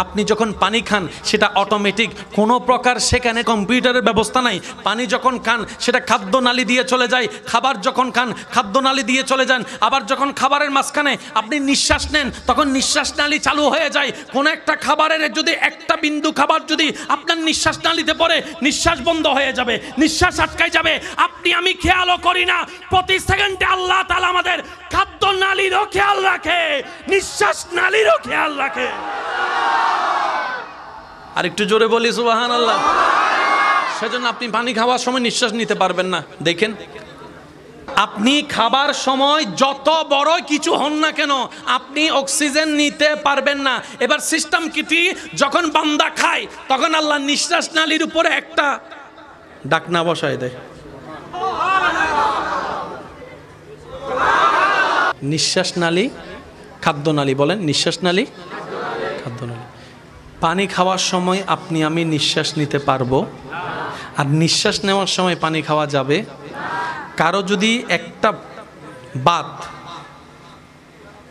আপনি যখন পানি খান সেটা অটোমেটিক, কোনো প্রকার সেখানে কম্পিউটারের ব্যবস্থা নাই। পানি যখন খান সেটা খাদ্যনালী দিয়ে চলে যায়, খাবার যখন খান খাদ্যনালী দিয়ে চলে যান। আবার যখন খাবারের মাঝখানে আপনি নিঃশ্বাস নেন তখন নিঃশ্বাস নালী চালু হয়ে যায়। কোনো একটা খাবারের যদি একটা বিন্দু খাবার যদি আপনার নিঃশ্বাস নালীতে পড়ে, নিঃশ্বাস বন্ধ হয়ে যাবে, নিঃশ্বাস আটকায় যাবে। আপনি আমি খেয়ালও করি না, প্রতি সেকেন্ডে আল্লাহ তাআলা আমাদের খাদ্যনালীরও খেয়াল রাখে, নিঃশ্বাস নালীরও খেয়াল রাখে। আর একটু জোরে বলি সুবহানাল্লাহ। সেজন্য আপনি পানি খাওয়ার সময় নিঃশ্বাস নিতে পারবেন না। দেখেন, আপনি খাবার সময় যত বড় কিছু হন না কেন আপনি অক্সিজেন নিতে পারবেন না। এবার সিস্টেম কি, যখন বান্দা খায় তখন আল্লাহ নিঃশ্বাস নালীর উপরে একটা ডাকনা বসায় দেয়। নিঃশ্বাস নালী, খাদ্যনালী, বলেন নিঃশ্বাস নালী, খাদ্যনালী। পানি খাওয়ার সময় আপনি আমি নিঃশ্বাস নিতে পারবো, আর নিঃশ্বাস নেওয়ার সময় পানি খাওয়া যাবে। কারো যদি একটা বাত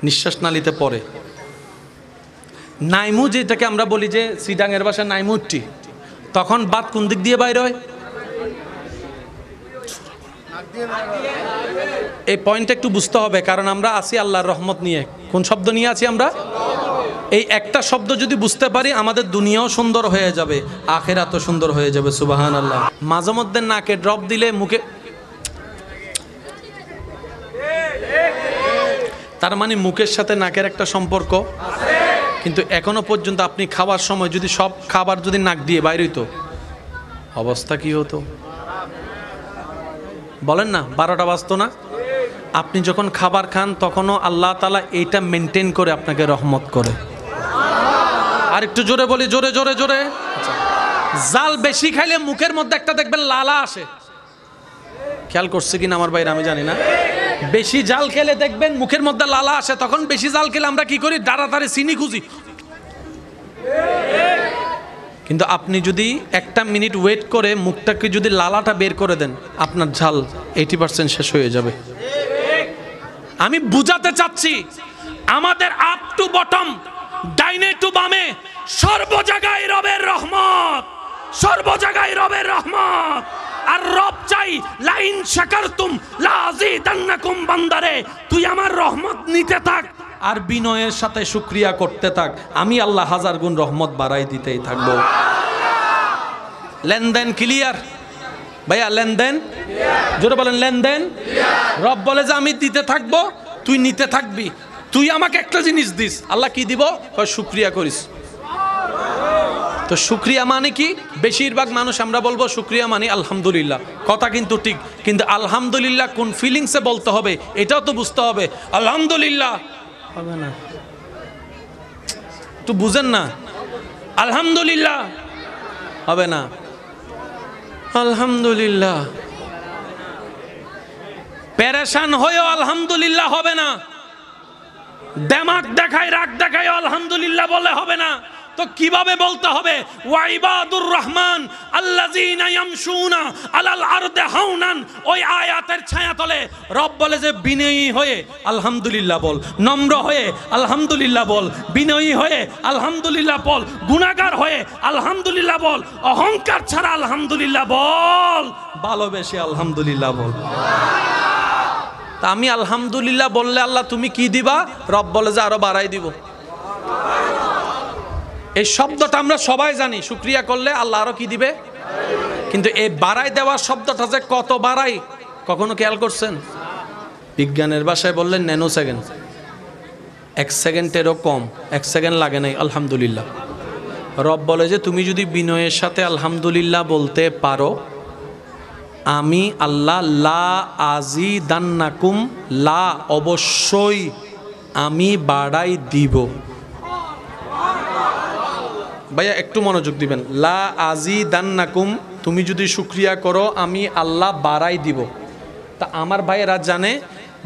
নিঃশ্বাস নালীতে পড়ে, নাইমু যেটাকে আমরা বলি যে সিডাঙের ভাষায় নাইমুটি, তখন বাত কোন দিক দিয়ে বাইর হয়? এই পয়েন্টটা একটু বুঝতে হবে, কারণ আমরা আছি আল্লাহর রহমত নিয়ে। কোন শব্দ নিয়ে আছি আমরা? এই একটা শব্দ যদি বুঝতে পারি আমাদের দুনিয়াও সুন্দর হয়ে যাবে, আখিরাতও সুন্দর হয়ে যাবে। সুবহানাল্লাহ। মাঝে মধ্যে নাকে ড্রপ দিলে মুখে, তার মানে মুখের সাথে নাকের একটা সম্পর্ক। কিন্তু এখনো পর্যন্ত আপনি খাওয়ার সময় যদি সব খাবার যদি নাক দিয়ে বাইর হইতো, অবস্থা কি হতো বলেন না? 12টা বাজতো না? আপনি যখন খাবার খান তখনও আল্লাহ তাআলা এইটা মেনটেন করে আপনাকে রহমত করে। আর একটু জোরে বলি, জোরে জোরে জোরে। জাল বেশি খাইলে মুখের মধ্যে একটা দেখবেন লালা আসে, খেয়াল করছে কিনা আমার ভাইরা আমি জানি না। বেশি জাল খেলে দেখবেন মুখের মধ্যে লালা আসে। তখন বেশি জাল খেলে আমরা কি করি? তাড়াতাড়ি চিনি খুঁজি। কিন্তু আপনি যদি একটা মিনিট ওয়েট করে মুখটাকে যদি লালাটা বের করে দেন, আপনার ঝাল 80% শেষ হয়ে যাবে। আমি বুঝাতে চাচ্ছি, আমাদের আপ টু বটম, ডাইনে টু বামে, সর্ব জায়গায় রবের রহমত, সর্ব জায়গায় রবের রহমত। আর রব চাই লাইন শাকারতুম লাযিদান্নাকুম, বান্দারে তুই আমার রহমত নিতে থাক আর বিনয়ের সাথে শুকরিয়া করতে থাক, আমি আল্লাহ 1000 গুণ রহমত বাড়াই দিতেই থাকবো। লেনদেন ক্লিয়ার ভাইয়া? লেনদেন জোরে বলেন, লেনদেন। রব বলে যে আমি দিতে থাকবো, তুই নিতে থাকবি। তুই আমাকে একটা জিনিস দিস, আল্লাহ কি দিব? শুকরিয়া করিস। তো শুকরিয়া মানে কি? বেশিরভাগ মানুষ আমরা বলবো শুকরিয়া মানে আলহামদুলিল্লাহ, কথা কিন্তু ঠিক, কিন্তু আলহামদুলিল্লাহ কোন ফিলিংসে বলতে হবে এটাও তো বুঝতে হবে। আলহামদুলিল্লাহ হবে না, একটু বুঝেন না? আলহামদুলিল্লাহ হবে না, আলহামদুলিল্লাহ। পেরেশান হয়েও আলহামদুলিল্লাহ হবে না, দেমাগ দেখায় রাগ দেখায় আলহামদুলিল্লাহ বলে হবে না। তো কিভাবে বলতে হবে? ওয়াইবাদুর রহমান আল্লাযীনা ইয়ামশুনা আলাল আরদি হাওনান, ওই আয়াতের ছায়াতলে রব বলে যে বিনয়ী হয়ে আলহামদুলিল্লাহ বল, নম্র হয়ে আলহামদুলিল্লাহ বল, বিনয়ী হয়ে আলহামদুলিল্লাহ বল, গুনাহগার হয়ে আলহামদুলিল্লাহ বল, অহংকার ছাড়া আলহামদুলিল্লাহ বল, ভালোবেসে আলহামদুলিল্লাহ বল। তা আমি আলহামদুলিল্লাহ বললে আল্লাহ তুমি কি দিবা? রব বলে যে আরো বাড়াই দিব। এই শব্দটা আমরা সবাই জানি, শুকরিয়া করলে আল্লাহ আরো কি দিবে। কিন্তু এই বাড়াই দেওয়ার শব্দটা যে কত বাড়াই কখনো খেয়াল করছেন? বিজ্ঞানের ভাষায় বললেন ন্যানো সেকেন্ড, 1 সেকেন্ডেরও কম, 1 সেকেন্ড লাগে নাই আলহামদুলিল্লাহ। রব বলে যে তুমি যদি বিনয়ের সাথে আলহামদুলিল্লাহ বলতে পারো, আমি আল্লাহ লা আজিদান্নাকুম, লা অবশ্যই আমি বাড়াই দিব। ভাইয়া একটু মনোযোগ দিবেন। লা আজিদান্নাকুম, তুমি যদি শুকরিয়া করো আমি আল্লাহ বাড়াই দিব। তা আমার ভাইয়েরা জানে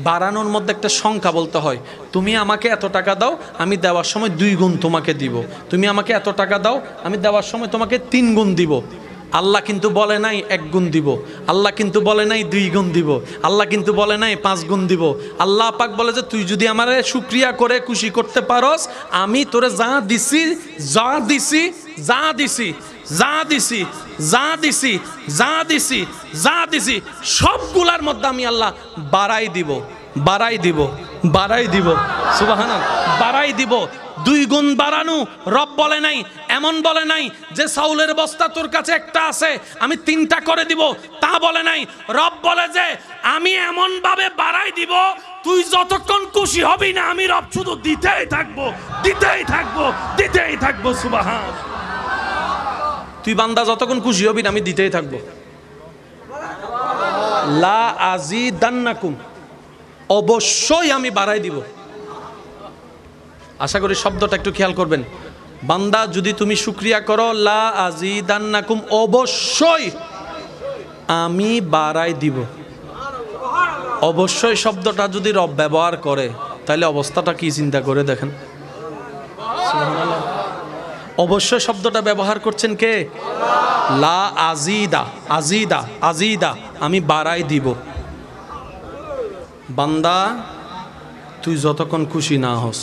বাড়ানোর মধ্যে একটা সংখ্যা বলতে হয়। তুমি আমাকে এত টাকা দাও, আমি দেওয়ার সময় 2 গুণ তোমাকে দিব। তুমি আমাকে এত টাকা দাও, আমি দেওয়ার সময় তোমাকে 3 গুণ দিব। আল্লাহ কিন্তু বলে নাই 1 গুণ দিব, আল্লাহ কিন্তু বলে নাই 2 গুণ দিব, আল্লাহ কিন্তু বলে নাই 5 গুণ দিব। আল্লাহ পাক বলে যে তুই যদি আমারে শুকরিয়া করে খুশি করতে পারস, আমি তোরে যা দিছি যা দিছি যা দিছি যা দিছি যা দিছি যা দিছি যা দিছি সবগুলার মধ্যে আমি আল্লাহ বাড়াই দিব, বাড়াই দিব, বাড়াই দিব। সুবহানাল্লাহ, বাড়াই দিব। 2 গুণ বাড়ানো রব বলে নাই, এমন বলে নাই যে চাউলের বস্তা তোর কাছে একটা আছে আমি 3টা করে দিব, তা বলে নাই। রব বলে যে আমি এমন ভাবে বাড়াই দিব তুই যতক্ষণ খুশি হবি না আমি রব শুধু দিতেই থাকবো, দিতেই থাকবো, দিতেই থাকবো। সুবহান, তুই বান্দা যতক্ষণ খুশি হবি না আমি দিতেই থাকবো। লা আজিদান্নাকুম, অবশ্যই আমি বাড়াই দিব। আশা করি শব্দটা একটু খেয়াল করবেন। বান্দা যদি তুমি শুকরিয়া করো, লা আজিদান্নাকুম, অবশ্যই আমি বাড়াই দিব। অবশ্যই শব্দটা যদি রব ব্যবহার করে তাহলে অবস্থাটা কি চিন্তা করে দেখেন। অবশ্যই শব্দটা ব্যবহার করছেন কে? লা আজিদা, আজিদা, আজিদা, আমি বাড়াই দিব। বান্দা তুই যতক্ষণ খুশি না হস,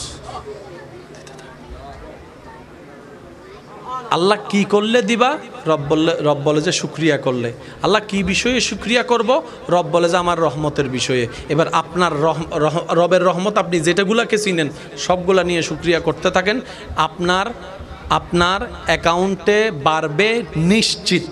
আল্লাহ কি করলে দিবা? রব বলে যে শুকরিয়া করলে। আল্লাহ কি বিষয়ে শুকরিয়া করব? রব বলে যে আমার রহমতের বিষয়ে। এবার আপনার রবের রহমত আপনি যেটাগুলাকে চিনেন সবগুলা নিয়ে শুকরিয়া করতে থাকেন, আপনার অ্যাকাউন্টে বাড়বে নিশ্চিত।